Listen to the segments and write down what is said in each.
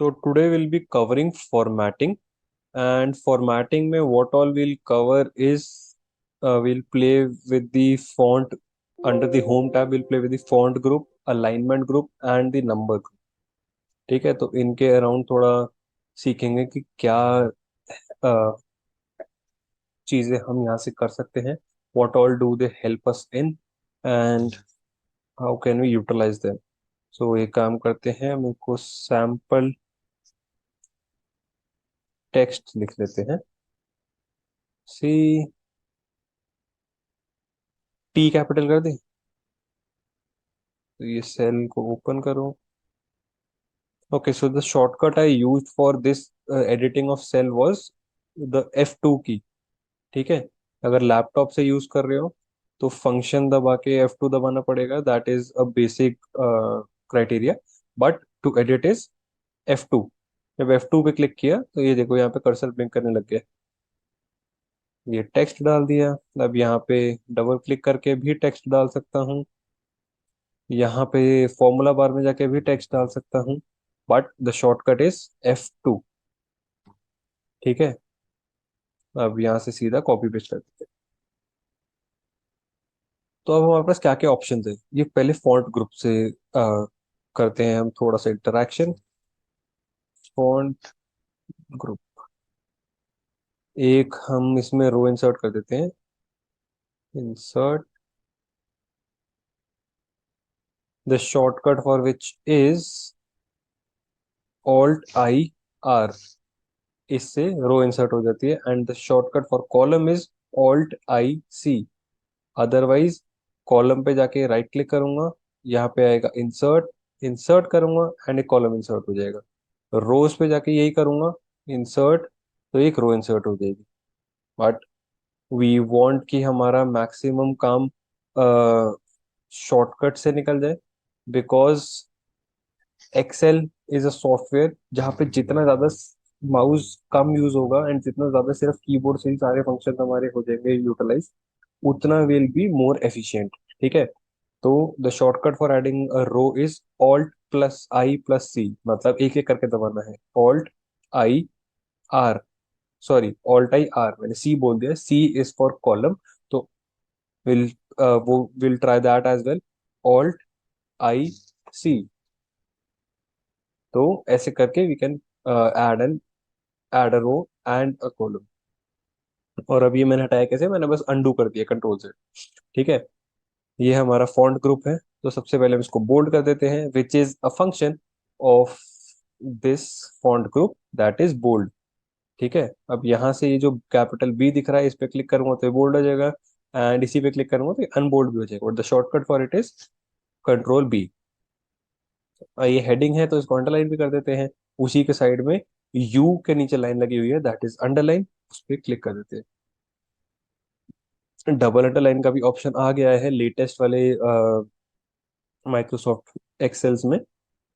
So today we'll be covering formatting, and formatting में what all we'll cover is we'll play with the font under the home tab. We'll play with the font group, alignment group and the number group. ठीक है, तो इनके around थोड़ा सीखेंगे कि क्या चीजें हम यहाँ से कर सकते हैं, what all do they help us in and how can we utilize them. So एक काम करते हैं, हम इनको सैम्पल टेक्स्ट लिख लेते हैं। सी टी कैपिटल कर दें, तो ये सेल को ओपन करो। Okay, so the shortcut I used for this editing of cell was the F2 key. ठीक है, अगर लैपटॉप से यूज कर रहे हो तो फंक्शन दबा के F2 दबाना पड़ेगा, that is a basic criteria. But to edit is F2। जब F2 पे क्लिक किया तो ये देखो यहाँ पे कर्सर ब्लिंक करने लग गया। ये टेक्स्ट डाल दिया। अब यहाँ पे डबल क्लिक करके भी टेक्स्ट डाल सकता हूँ, यहाँ पे फॉर्मूला बार में जाके भी टेक्स्ट डाल सकता हूँ, but the shortcut is F2। ठीक है, अब यहाँ से सीधा कॉपी पेस्ट कर देते हैं। तो अब हमारे पास क्या क्या ऑप्शन है, ये पहले फॉन्ट ग्रुप से करते हैं हम थोड़ा सा इंटरेक्शन। फॉन्ट ग्रुप, एक हम इसमें रो इंसर्ट कर देते हैं। Insert, the shortcut for which is Alt I R। इससे रो इंसर्ट हो जाती है। And the shortcut for column is Alt I C। Otherwise column पे जाके राइट क्लिक करूंगा, यहाँ पे आएगा इंसर्ट, इंसर्ट करूंगा एंड एक कॉलम इंसर्ट हो जाएगा। रोज पे जाके यही करूंगा, इंसर्ट, तो एक रो इंसर्ट हो जाएगी। बट वी वांट कि हमारा मैक्सिमम काम शॉर्टकट से निकल जाए, because Excel is a software जहाँ पे जितना ज्यादा माउस कम यूज होगा एंड जितना ज्यादा सिर्फ कीबोर्ड से ही सारे फंक्शन हमारे हो जाएंगे यूटिलाइज, उतना विल बी मोर एफिशिएंट। ठीक है, तो the shortcut for adding a row is Alt+I+C, मतलब एक एक करके दबाना है। Alt I R, sorry Alt I R, मैंने C बोल दिया, C इज फॉर कॉलम। तो विल वो will try that as well, Alt I C। तो ऐसे करके we can add a row and a column. और अब ये मैंने हटाया कैसे, मैंने बस अंडू कर दिया कंट्रोल से। ठीक है, ये हमारा फॉन्ट ग्रुप है। तो सबसे पहले हम इसको बोल्ड कर देते हैं, which is a function of this font group, that is bold. ठीक है, अब यहाँ से ये जो कैपिटल बी दिख रहा है इस पे क्लिक करूंगा तो ये बोल्ड हो जाएगा, एंड इसी पे क्लिक करूंगा तो ये अनबोल्ड भी हो जाएगा। और the shortcut for it is Control B। ये हेडिंग है तो इसको अंडरलाइन भी कर देते हैं। उसी के साइड में यू के नीचे लाइन लगी हुई है, दैट इज अंडरलाइन, उस पर क्लिक कर देते हैं। डबल अंडरलाइन का भी ऑप्शन आ गया है लेटेस्ट वाले माइक्रोसॉफ्ट एक्सेल्स में।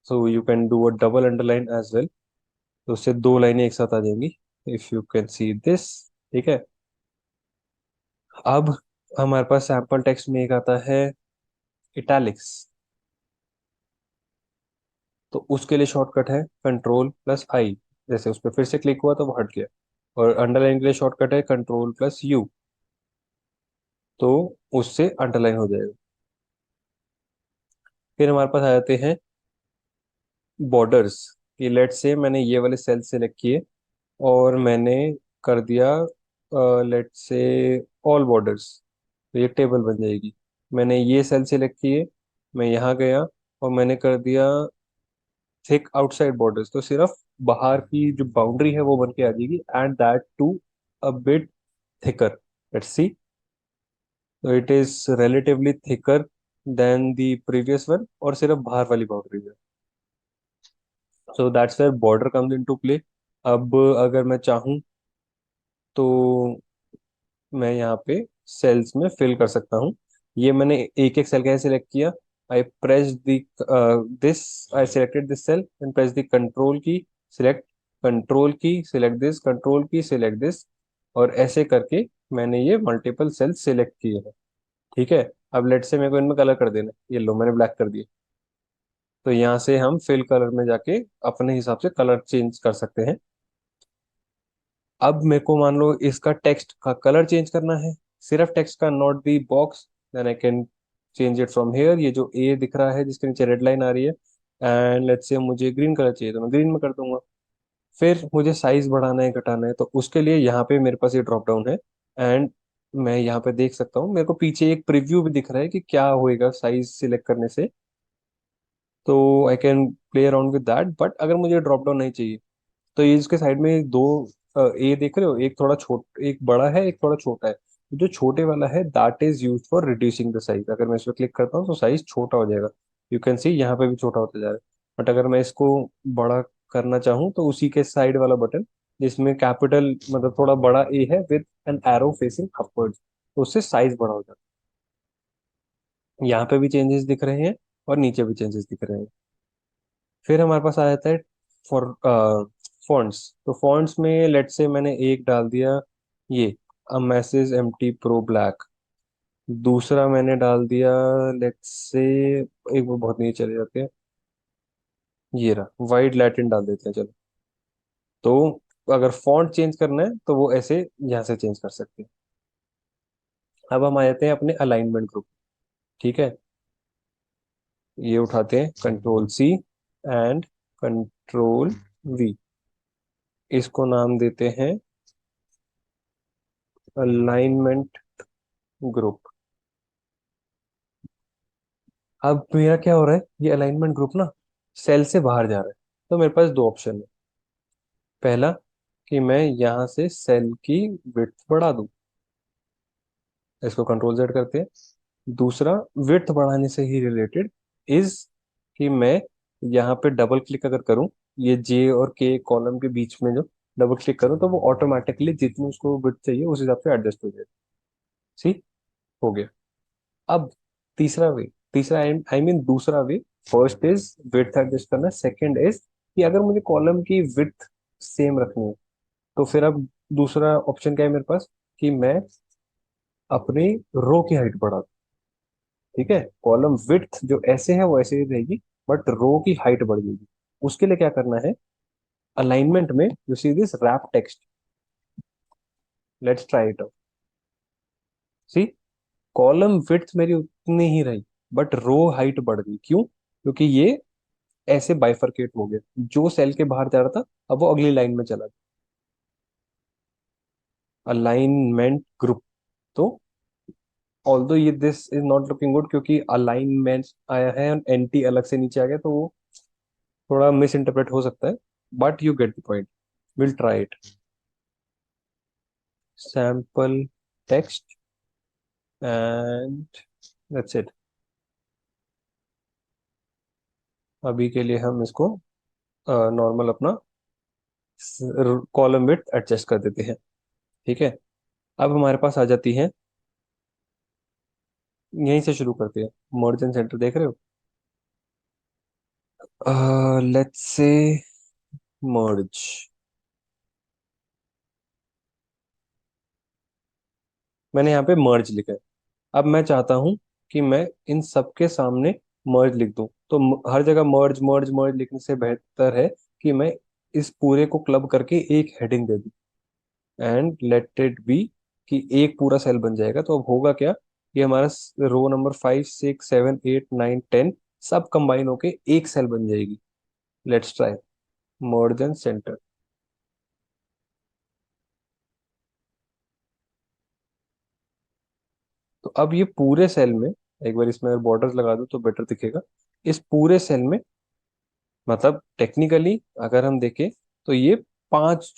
So you can do a double underline as well, तो उससे दो लाइनें एक साथ आ जाएंगी, if you can see this. ठीक है, अब हमारे पास सैम्पल टेक्स्ट में एक आता है इटैलिक्स। तो उसके लिए शॉर्टकट है Control+I। जैसे उस पर फिर से क्लिक हुआ तो वो हट गया। और अंडरलाइन के लिए शॉर्टकट है Control+U, तो उससे अंडरलाइन हो जाएगा। फिर हमारे पास आ जाते हैं बॉर्डर्स, कि लेट से मैंने ये वाले सेल सेलेक्ट किए और मैंने कर दिया लेट से ऑल बॉर्डर्स, तो ये टेबल बन जाएगी। मैंने ये सेल सेलेक्ट किए, मैं यहाँ गया और मैंने कर दिया थिक आउटसाइड बॉर्डर्स, तो सिर्फ बाहर की जो बाउंड्री है वो बन के आ जाएगी, and that too a bit thicker. Let's see, तो it is relatively thicker than the previous one, और सिर्फ बाहर वाली बाउंड्री है। So that's where border comes into play. अब अगर मैं चाहूँ तो मैं यहाँ पे सेल्स में फिल कर सकता हूँ। ये मैंने एक एक सेल कैसे सिलेक्ट किया, I press the this, I selected this cell and press the control key, select control key, select this, control key, select this, और ऐसे करके मैंने ये मल्टीपल सेल सिलेक्ट किए हैं। ठीक है, अब लेट से मेरे को इनमें कलर कर देना, ये लो मैंने ब्लैक कर दिया। तो यहाँ से हम फिल कलर में जाके अपने हिसाब से कलर चेंज कर सकते हैं। अब मेरे को मान लो इसका टेक्स्ट का कलर चेंज करना है, सिर्फ टेक्स्ट का, not the box, then I can change it from here. ये जो ए दिख रहा है जिसके नीचे रेड लाइन आ रही है, एंड लेट्स से मुझे ग्रीन कलर चाहिए तो मैं ग्रीन में कर दूंगा। फिर मुझे साइज बढ़ाना है घटाना है, तो उसके लिए यहाँ पे मेरे पास ये ड्रॉप डाउन है, एंड मैं यहाँ पे देख सकता हूँ, मेरे को पीछे एक प्रीव्यू भी दिख रहा है कि क्या होएगा साइज सिलेक्ट करने से। तो I can play around with that. But अगर मुझे ड्रॉप डाउन नहीं चाहिए, तो ये इसके साइड में दो ए देख रहे हो, एक थोड़ा छोट, एक बड़ा है, एक थोड़ा छोटा है। जो छोटे वाला है that is use for reducing the size. अगर मैं इस पर क्लिक करता हूँ तो साइज छोटा हो जाएगा। यू कैन सी यहाँ पे भी छोटा होता जा रहा है। बट अगर मैं इसको बड़ा करना चाहूँ तो उसी के साइड वाला बटन जिसमें कैपिटल मतलब थोड़ा बड़ा ए है with an arrow facing upward, तो उससे साइज बड़ा हो जाता है। यहाँ पे भी चेंजेस दिख रहे हैं और नीचे भी चेंजेस दिख रहे हैं। फिर हमारे पास आ जाता है फॉर फॉन्ट्स। तो फॉन्ट्स में लेट से मैंने एक डाल दिया ये a message empty pro black. दूसरा मैंने डाल दिया लेट से, एक वो बहुत नीचे चले जाते हैं, ये रहा वाइट लैटिन डाल देते हैं चलो। तो अगर फॉन्ट चेंज करना है तो वो ऐसे यहाँ से चेंज कर सकते हैं। अब हम आ जाते हैं अपने अलाइनमेंट ग्रुप। ठीक है, ये उठाते हैं control C and control V, इसको नाम देते हैं अलाइनमेंट ग्रुप। अब मेरा क्या हो रहा है, ये अलाइनमेंट ग्रुप ना सेल से बाहर जा रहा है। तो मेरे पास दो ऑप्शन है। पहला कि मैं यहाँ से सेल की विड्थ बढ़ा दूं, इसको कंट्रोल जेड करते हैं। दूसरा विड्थ बढ़ाने से ही रिलेटेड इज कि मैं यहाँ पे डबल क्लिक अगर करूँ, ये जे और के कॉलम के बीच में जो डबल क्लिक करूँ तो वो ऑटोमेटिकली जितनी उसको विड्थ चाहिए उस हिसाब से एडजस्ट हो जाएगा। सी, हो गया। अब तीसरा वे, तीसरा आई मीन दूसरा वे, फर्स्ट इज विड्थ एडजस्ट करना, सेकंड इज कि अगर मुझे कॉलम की विड्थ सेम रखनी है तो फिर अब दूसरा ऑप्शन क्या है मेरे पास कि मैं अपनी रो की हाइट बढ़ा दूं। ठीक है, कॉलम विड्थ जो ऐसे है वो ऐसे ही रहेगी, बट रो की हाइट बढ़ जाएगी। उसके लिए क्या करना है, अलाइनमेंट में you see this wrap text, let's try it out. See, column width मेरी उतनी ही रही, बट रो हाइट बढ़ गई। क्यों? क्योंकि ये ऐसे बाइफरकेट हो गया, जो सेल के बाहर जा रहा था अब वो अगली लाइन में चला गया। Alignment group. तो ऑल्दो ये this is not looking good क्योंकि अलाइनमेंट आया है और एंटी अलग से नीचे आ गया, तो वो थोड़ा मिस इंटरप्रेट हो सकता है। But you get the point, will try it. Sample text and that's it. अभी के लिए हम इसको नॉर्मल अपना कॉलम विड्थ एडजस्ट कर देते हैं। ठीक है, अब हमारे पास आ जाती है, यहीं से शुरू करते हैं। मर्ज सेंटर देख रहे हो, लेट्स से मर्ज। मैंने यहाँ पे मर्ज लिखा है। अब मैं चाहता हूँ कि मैं इन सबके सामने मर्ज लिख दूं, तो हर जगह मर्ज मर्ज मर्ज लिखने से बेहतर है कि मैं इस पूरे को क्लब करके एक हेडिंग दे दूं, एंड लेट इट बी कि एक पूरा सेल बन जाएगा। तो अब होगा क्या, ये हमारा रो नंबर 5 6 7 8 9 10 सब कंबाइन होके एक सेल बन जाएगी। Let's try merge and centre. तो अब ये पूरे सेल में, एक बार इसमें अगर बॉर्डर्स लगा दूं तो बेटर दिखेगा। इस पूरे सेल में मतलब टेक्निकली अगर हम देखें तो ये 5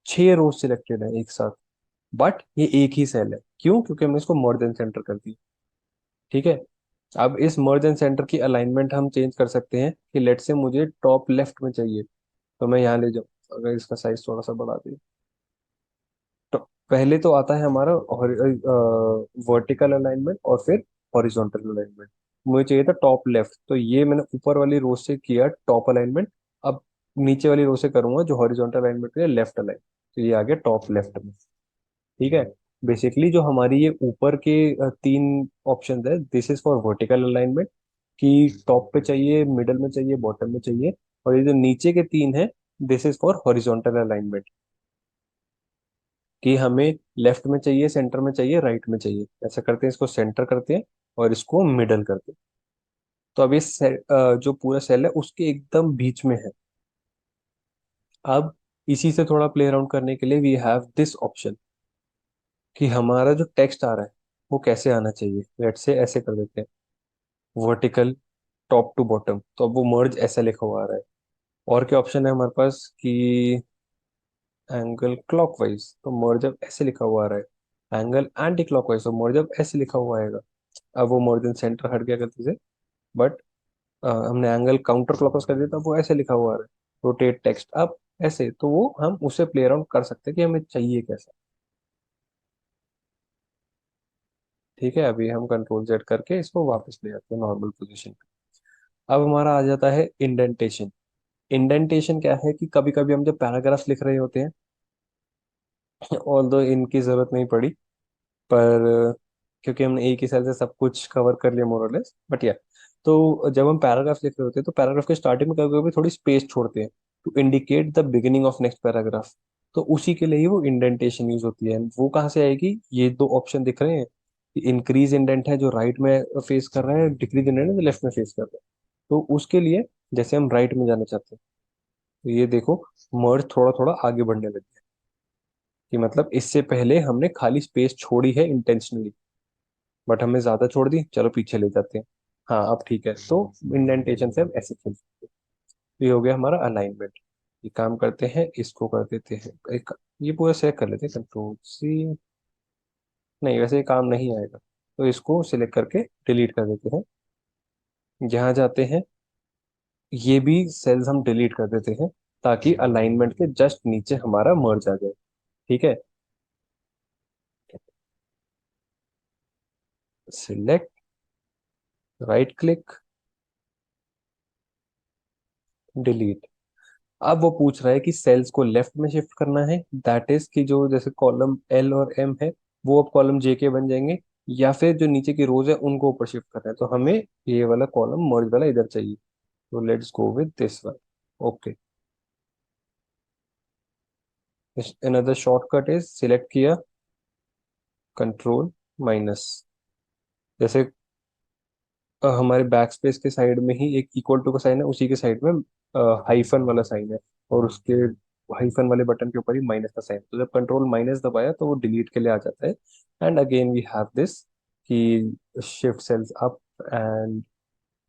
6 रोज सिलेक्टेड है एक साथ, बट ये एक ही सेल है। क्यों? क्योंकि हमने इसको मर्ज एंड सेंटर कर दिया। ठीक है, अब इस मर्ज एंड सेंटर की अलाइनमेंट हम चेंज कर सकते हैं कि लेट से मुझे टॉप लेफ्ट में चाहिए, तो मैं यहाँ ले जाऊँ। अगर इसका साइज थोड़ा सा बढ़ा दिया तो पहले तो आता है हमारा वर्टिकल अलाइनमेंट और फिर हॉरिजॉन्टल अलाइनमेंट। मुझे चाहिए था टॉप लेफ्ट, तो ये मैंने ऊपर वाली रो से किया टॉप अलाइनमेंट। अब नीचे वाली रो से करूंगा जो हॉरिजॉन्टल अलाइनमेंट के लिए लेफ्ट अलाइन, तो ये आ गया टॉप लेफ्ट में। ठीक है, बेसिकली जो हमारी ये ऊपर के तीन ऑप्शन है, this is for vertical alignment, कि टॉप पे चाहिए, मिडल में चाहिए, बॉटम में चाहिए। और ये जो नीचे के तीन है, this is for horizontal alignment, कि हमें लेफ्ट में चाहिए, सेंटर में चाहिए, राइट में चाहिए। ऐसा करते हैं, इसको सेंटर करते हैं और इसको मिडल करते हैं। तो अब ये जो पूरा सेल है उसके एकदम बीच में है। अब इसी से थोड़ा प्ले अराउंड करने के लिए वी हैव दिस ऑप्शन, कि हमारा जो टेक्स्ट आ रहा है वो कैसे आना चाहिए। लेट्स से ऐसे कर देते हैं, वर्टिकल टॉप टू बॉटम, तो अब वो मर्ज ऐसा लिखा हुआ आ रहा है। और क्या ऑप्शन है हमारे पास कि एंगल क्लॉकवाइज, तो मर्ज अब ऐसे लिखा हुआ आ रहा है। एंगल एंटी क्लॉकवाइज, तो मर्ज अब ऐसे लिखा हुआ आएगा। अब वो मर्ज इन सेंटर हट गया गलती से, बट हमने एंगल काउंटर क्लॉकवाइज कर दिया, तब वो ऐसे लिखा हुआ आ रहा है। रोटेट टेक्स्ट अब ऐसे, तो वो हम उसे प्ले अराउंड कर सकते हैं कि हमें चाहिए कैसा। ठीक है, अभी हम कंट्रोल जेड करके इसको वापस ले आते हैं नॉर्मल पोजीशन पे। अब हमारा आ जाता है इंडेंटेशन। इंडेंटेशन क्या है कि कभी कभी हम जब पैराग्राफ्स लिख रहे होते हैं, ऑल दो इनकी जरूरत नहीं पड़ी, पर क्योंकि हमने एक ही सेल से सब कुछ कवर कर लिया मोर और लेस, बट या, तो जब हम पैराग्राफ लिख रहे होते हैं तो पैराग्राफ के स्टार्टिंग में कभी कभी थोड़ी स्पेस छोड़ते हैं to indicate the beginning of next paragraph. तो उसी के लिए ही वो इंडेंटेशन यूज होती है। वो कहाँ से आएगी, ये दो ऑप्शन दिख रहे हैं, इंक्रीज इंडेंट है जो राइट में फेस कर रहा है, डिक्रीज इंडेंट है जो लेफ्ट में फेस कर रहा है। तो उसके लिए जैसे हम राइट में जाना चाहते हैं, तो ये देखो, मर्ज थोड़ा थोड़ा आगे बढ़ने लग गया, कि मतलब इससे पहले हमने खाली स्पेस छोड़ी है इंटेंशनली, बट हमने ज्यादा छोड़ दी, चलो पीछे ले जाते हैं। हाँ अब ठीक है, तो इंडेंटेशन से हम ऐसे खेल सकते हैं। तो ये हो गया हमारा अलाइनमेंट। ये काम करते हैं, इसको कर देते हैं एक, ये पूरा सेलेक्ट कर लेते हैं, कंट्रोल सी। नहीं, वैसे ये काम नहीं आएगा, तो इसको सिलेक्ट करके डिलीट कर देते हैं। यहाँ जाते हैं, ये भी सेल्स हम डिलीट कर देते हैं, ताकि अलाइनमेंट के जस्ट नीचे हमारा मर्ज आ जाए। ठीक है, सिलेक्ट, राइट क्लिक, डिलीट। अब वो पूछ रहा है कि सेल्स को लेफ्ट में शिफ्ट करना है, दैट इज कि जो जैसे कॉलम एल और एम है वो अब कॉलम जे के बन जाएंगे, या फिर जो नीचे की रोज है उनको ऊपर शिफ्ट करना है। तो हमें ये वाला कॉलम मर्ज वाला इधर चाहिए, तो let's go with this one. Okay, another shortcut is select किया, कंट्रोल माइनस। जैसे हमारे बैक स्पेस के साइड में ही एक इक्वल टू का साइन है, उसी के साइड में हाइफन वाला साइन है, और उसके हाइफन वाले बटन के ऊपर ही माइनस का साइन। तो जब कंट्रोल माइनस दबाया तो वो डिलीट के लिए आ जाता है। And again we have this, कि shift cells up and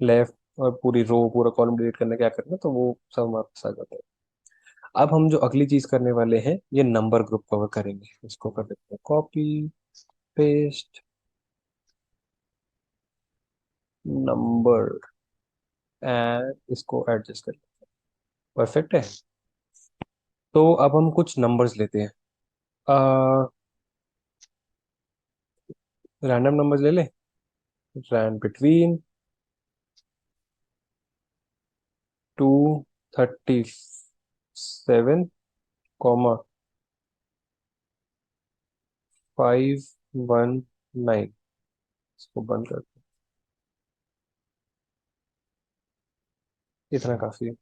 left, और पूरी रो पूरा कॉलम डिलीट करने क्या करना, तो वो सब वापस आ जाता है। अब हम जो अगली चीज करने वाले हैं, ये नंबर ग्रुप कवर करेंगे। इसको कर देते हैं कॉपी, पेस्ट, नंबर, एंड इसको एडजस्ट कर, परफेक्ट है। तो अब हम कुछ नंबर्स लेते हैं, रैंडम नंबर्स ले ले। Rand between 237 comma 519। इसको बंद कर, इतना काफी है।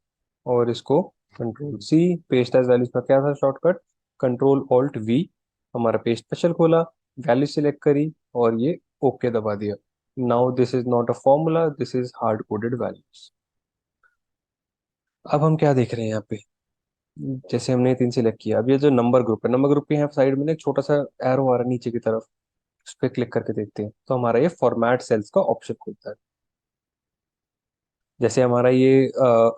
और इसको control C, paste as values का क्या था शॉर्टकट, कंट्रोल ऑल्ट वी। हमारा पेस्ट स्पेशल खोला, वैल्यू सिलेक्ट करी, और ये ओके दबा दिया। Now this is not a formula, this is hard coded values. अब हम क्या देख रहे हैं यहाँ पे, जैसे हमने ये तीन सिलेक्ट किया, अब ये जो नंबर ग्रुप है, नंबर ग्रुप के यहाँ साइड में ना एक छोटा सा एरो आ रहा है नीचे की तरफ, उस पर क्लिक करके देखते हैं, तो हमारा ये फॉर्मेट सेल्स का ऑप्शन खुलता है। जैसे हमारा ये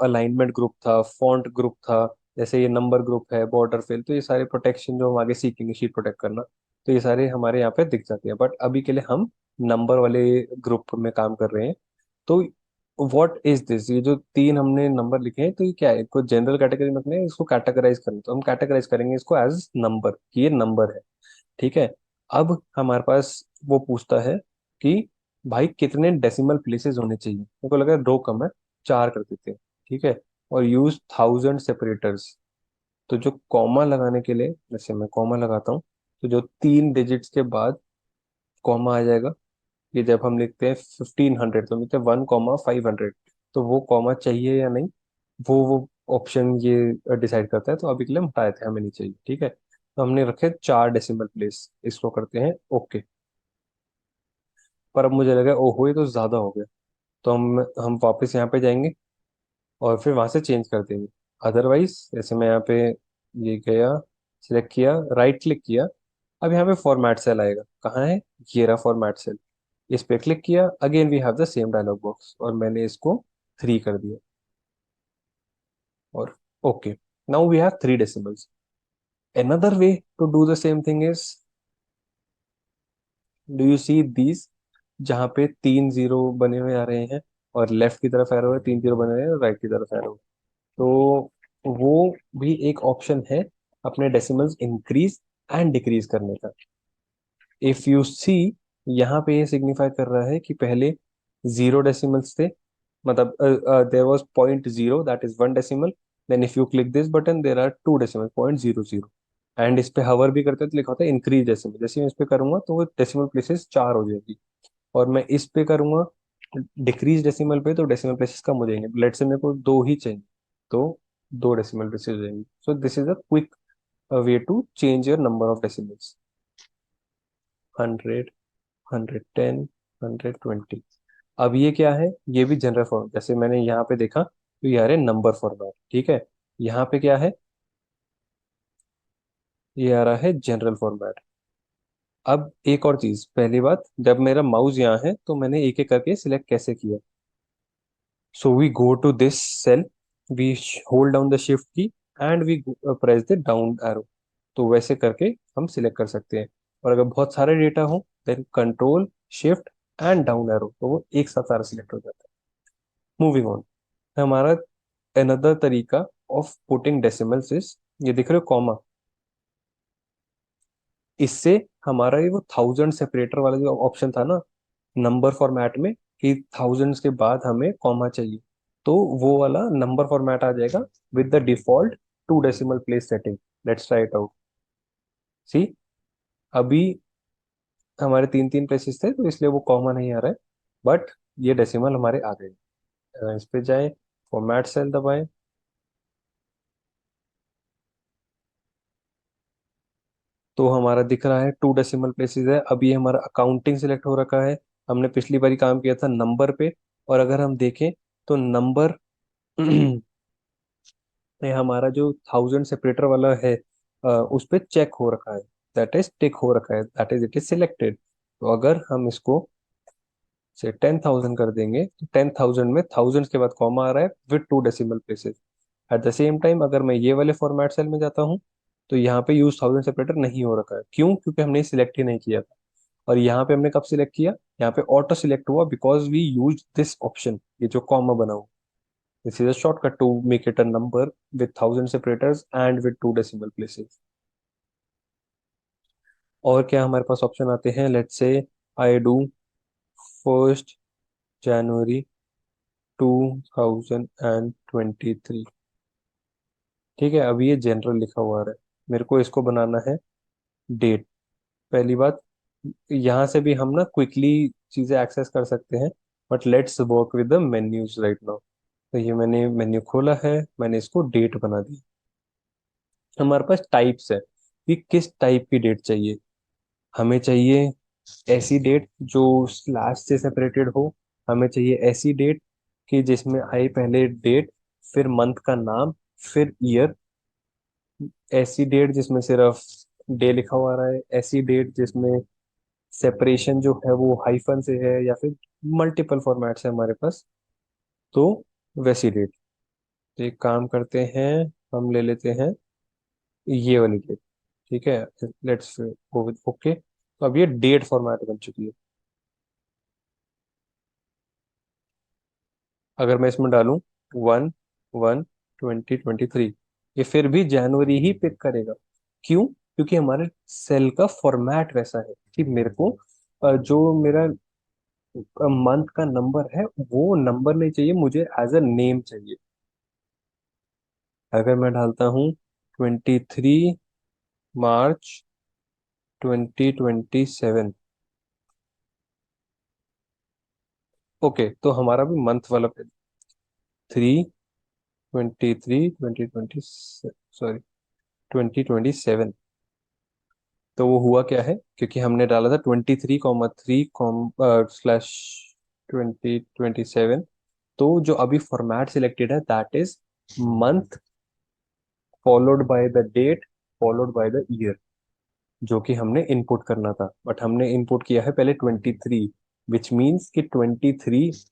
अलाइनमेंट ग्रुप था, फॉन्ट ग्रुप था, जैसे ये नंबर ग्रुप है, बॉर्डर फिल, तो ये सारे प्रोटेक्शन जो हम आगे सीखेंगे, शीट प्रोटेक्ट करना, तो ये सारे हमारे यहाँ पे दिख जाते हैं। बट अभी के लिए हम नंबर वाले ग्रुप में काम कर रहे हैं। तो व्हाट इज दिस, ये जो तीन हमने नंबर लिखे हैं, तो ये क्या है, इनको जनरल कैटेगरी में रखना है, इसको कैटेगराइज करना है। तो हम कैटेगराइज करेंगे इसको एज नंबर, कि ये नंबर है। ठीक है, अब हमारे पास वो पूछता है कि भाई कितने डेसिमल प्लेसेस होने चाहिए। मेरे को लगा दो कम है, चार कर देते हैं। ठीक है, और यूज 1000 सेपरेटर्स। तो जो कॉमा लगाने के लिए, जैसे मैं कॉमा लगाता हूँ, तो जो 3 डिजिट्स के बाद कॉमा आ जाएगा, कि जब हम लिखते हैं 1500 तो हम लिखते हैं 1,500, तो वो कॉमा चाहिए या नहीं, वो ऑप्शन ये डिसाइड करता है। तो अभी के लिए हम हटाए थे, हमें नहीं चाहिए, ठीक है। तो हमने रखे 4 डेसिमल प्लेस, इसको करते हैं ओके। पर अब मुझे लगा ओहो ये तो ज़्यादा हो गया, तो हम वापस यहाँ पे जाएंगे और फिर वहां से चेंज कर देंगे। अदरवाइज जैसे मैं यहाँ पे ये गया, सिलेक्ट किया, राइट क्लिक किया, अब यहाँ पे फॉर्मेट सेल आएगा, कहाँ है, ये रहा फॉर्मेट सेल। इस पे क्लिक किया, again we have the same dialog box, और मैंने इसको 3 कर दिया और okay. Now we have 3 decimals. another way to do the same thing is, do you see these, जहाँ पे 3 जीरो बने हुए आ रहे हैं और लेफ्ट की तरफ एरो है, 3 जीरो बने हुए हैं और राइट की तरफ एरो। तो वो भी एक ऑप्शन है अपने डेसिमल्स इंक्रीज एंड डिक्रीज करने का। इफ यू सी, यहाँ पे ये सिग्निफाई कर रहा है कि पहले 0 डेसिमल्स थे, मतलब there was .0, that is 1 decimal. Then if you click this button there are 2 decimal, .00। And इस पे हवर भी करते हैं तो लिखा होता है इंक्रीज डेसिमल। जैसे मैं इस पे करूंगा तो वो डेसिमल प्लेसेस 4 हो जाएगी, और मैं इस पे करूंगा डिक्रीज डेसिमल पे तो डेसिमल प्लेसेस कम हो जाएंगे। लेट से मेरे को 2 ही चाहिए, तो 2 डेसिमल प्लेसेस हो जाएंगे। So this is a quick way to change your number of decimals. 100, 110, 120। अब ये क्या है, ये भी जनरल फॉर्म, जैसे मैंने यहाँ पे देखा तो ये आ रहे नंबर फॉर्मेट, ठीक है। यहाँ पे क्या है, ये आ रहा है जनरल फॉर्मेट। अब एक और चीज, पहली बात, जब मेरा माउस यहाँ है तो मैंने एक एक करके सिलेक्ट कैसे किया। So we go to this cell, we hold down the shift key and we press the down arrow. तो वैसे करके हम सिलेक्ट कर सकते हैं। और अगर बहुत सारे डेटा हो then control shift and down arrow, तो वो एक साथ सारा सिलेक्ट हो जाता है। मूविंग ऑन, हमारा अनदर तरीका ऑफ पुटिंग डेसिमल्स इज, ये दिख रहे हो कॉमा, इससे हमारा ये वो थाउजेंड सेपरेटर वाला जो ऑप्शन था ना नंबर फॉर्मेट में, कि थाउजेंड्स के बाद हमें कॉमा चाहिए, तो वो वाला नंबर फॉर्मेट आ जाएगा with the default 2 decimal place setting. Let's try it out. See, अभी हमारे 3 3 प्लेसेस थे तो इसलिए वो कॉमा नहीं आ रहा है, बट ये डेसिमल हमारे आ गए। इस पे जाएं, फॉर्मेट सेल दबाएं, तो हमारा दिख रहा है 2 डेसिमल प्लेसेस है। अभी हमारा अकाउंटिंग सिलेक्ट हो रखा है, हमने पिछली बारी काम किया था नंबर पे। और अगर हम देखें तो नंबर ये हमारा जो थाउजेंड सेपरेटर वाला है, उस पे चेक हो रखा है, दैट इज टिक हो रखा है, that is it is selected. तो अगर हम इसको से 10,000 कर देंगे तो 10,000 में थाउजेंड के बाद कॉमा आ रहा है with 2 decimal places. At the same time अगर मैं ये वाले फॉर्मेट सेल में जाता हूँ तो यहाँ पे यूज थाउजेंड सेपरेटर नहीं हो रखा है, क्यों, क्योंकि हमने सिलेक्ट ही नहीं किया था। और यहाँ पे हमने कब सिलेक्ट किया, यहाँ पे ऑटो सिलेक्ट हुआ because we use this option, ये जो कॉमा बना हुआ। This is a shortcut to make it a number with 1000 separators and with 2 decimal places। और क्या हमारे पास ऑप्शन आते हैं, लेट्स से आई डू 1 जनवरी 2023। ठीक है, अभी ये जनरल लिखा हुआ है, मेरे को इसको बनाना है डेट। पहली बात, यहाँ से भी हम ना क्विकली चीजें एक्सेस कर सकते हैं, but let's work with the menus right now. तो ये मैंने मेन्यू खोला है, मैंने इसको डेट बना दी। हमारे पास टाइप्स है कि किस टाइप की डेट चाहिए। हमें चाहिए ऐसी डेट जो स्लैश से सेपरेटेड हो, हमें चाहिए ऐसी डेट कि जिसमें आए पहले डेट, फिर मंथ का नाम, फिर ईयर। ऐसी डेट जिसमें सिर्फ डे लिखा हुआ रहा है, ऐसी डेट जिसमें सेपरेशन जो है वो हाइफन से है, या फिर मल्टीपल फॉर्मेट्स है हमारे पास, तो वैसी डेट। तो एक काम करते हैं, हम ले लेते हैं ये वाली डेट, ठीक है। Let's go with okay. तो अब ये डेट फॉर्मेट बन चुकी है। अगर मैं इसमें डालूं 1/1/2023, ये फिर भी जनवरी ही पिक करेगा। क्यों, क्योंकि हमारे सेल का फॉर्मेट वैसा है कि मेरे को जो मेरा मंथ का नंबर है वो नंबर नहीं चाहिए, मुझे एज अ नेम चाहिए। अगर मैं डालता हूँ 23 मार्च 2027, ओके, तो हमारा भी मंथ वाला पे 3/23/2020, सॉरी 2027। तो वो हुआ क्या है, क्योंकि हमने डाला था 23,3 स्लैश 2027। तो जो अभी फॉर्मेट सिलेक्टेड है that is month followed by the date followed by the year, जो कि हमने इनपुट करना था, बट हमने इनपुट किया है पहले 23, विच मीन्स कि 23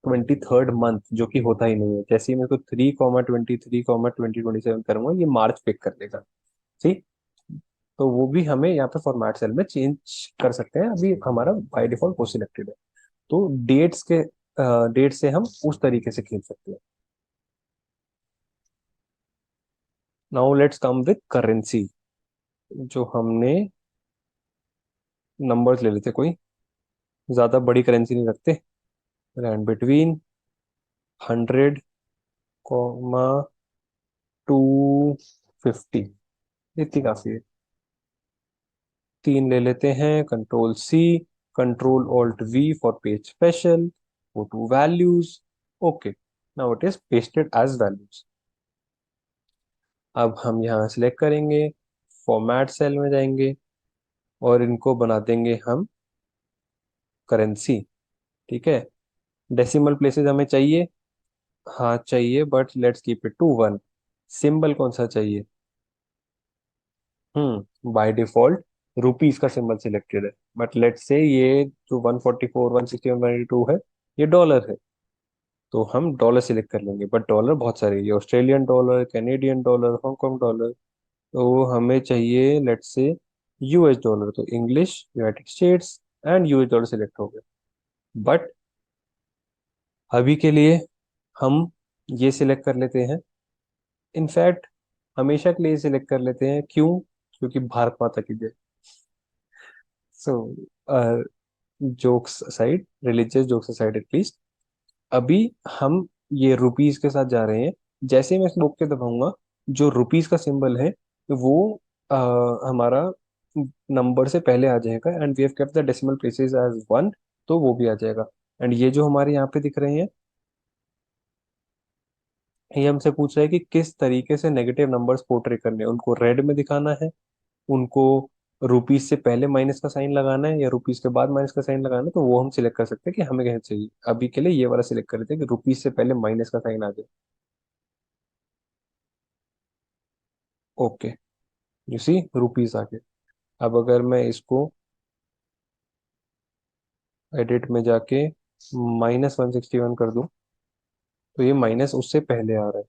23rd मंथ, जो कि होता ही नहीं है। जैसे ही मैं इसको 3,23,2027 करूंगा, ये मार्च पिक कर लेगा। ठीक। तो वो भी हमें यहाँ पे फॉर्मेट सेल में चेंज कर सकते हैं, अभी हमारा बाय डिफॉल्ट वो सिलेक्टेड है। तो डेट से हम उस तरीके से खेल सकते हैं। Now let's come with currency. जो हमने नंबर्स ले लेते, कोई ज्यादा बड़ी करेंसी नहीं रखते। रैंड बिटवीन 100, 250, इतनी काफी है। 3 ले लेते हैं, control C, control Alt V for paste special, go to values. Okay, now it is pasted as values. अब हम यहाँ सिलेक्ट करेंगे, फॉर्मेट सेल में जाएंगे और इनको बना देंगे हम करेंसी। ठीक है। डेसिमल प्लेसेस हमें चाहिए, हाँ चाहिए, but let's keep it to 1। Symbol कौन सा चाहिए? बाय डिफॉल्ट रुपीस का सिंबल सिलेक्टेड है, बट लेट्स से ये जो 144, 161, 182 है, ये डॉलर है। तो हम डॉलर सिलेक्ट कर लेंगे, बट डॉलर बहुत सारे, ये Australian dollar, Canadian dollar, Hong Kong dollar. तो हमें चाहिए लेट्स से यूएस डॉलर, तो English United states and US dollar select हो गए। बट अभी के लिए हम ये सिलेक्ट कर लेते हैं, इनफैक्ट हमेशा के लिए सिलेक्ट कर लेते हैं। क्यों? क्योंकि भारत माता की जय। सो jokes aside, religious jokes aside at least, अभी हम ये रुपीस के साथ जा रहे हैं। जैसे ही मैं इस बुक के दबाऊंगा, जो रुपीस का सिंबल है वो अ, हमारा नंबर से पहले आ जाएगा, and we have kept the decimal places as 1, तो वो भी आ जाएगा। एंड ये जो हमारे यहाँ पे दिख रहे हैं, ये हमसे पूछ रहा है कि किस तरीके से नेगेटिव नंबर्स पोर्ट्रे करने हैं, उनको रेड में दिखाना है, उनको रुपीस से पहले माइनस का साइन लगाना है, या रुपीस के बाद माइनस का साइन लगाना है। तो वो हम सिलेक्ट कर सकते हैं कि हमें क्या चाहिए। अभी के लिए ये वाला सिलेक्ट कर लेते हैं कि रुपीस से पहले माइनस का साइन आ जाए। ओके, यू सी रुपीस आ गए। अब अगर मैं इसको एडिट में जाके -161 कर दूं, तो ये माइनस उससे पहले आ रहा है।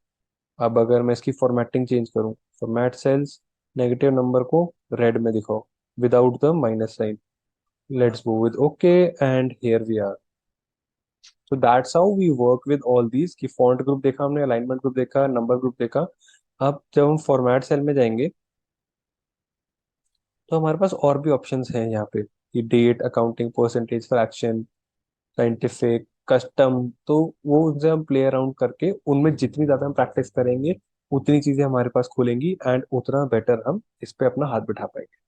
अब अगर मैं इसकी फॉर्मेटिंग चेंज करूं, फॉर्मेट सेल्स, नेगेटिव नंबर को रेड में दिखाओ without the minus sign, let's go with okay, and here we are. So that's how we work with all these, की फॉन्ट ग्रुप देखा हमने, अलाइनमेंट ग्रुप देखा, number group देखा। अब जब हम फॉर्मेट सेल में जाएंगे, तो हमारे पास और भी ऑप्शंस हैं यहाँ पे, कि date, accounting, percentage, fraction, scientific, custom. तो वो उनसे हम प्ले अराउंड करके, उनमें जितनी ज्यादा हम प्रैक्टिस करेंगे, उतनी चीजें हमारे पास खुलेंगी, एंड उतना बेटर हम इस पे अपना हाथ बिठा पाएंगे।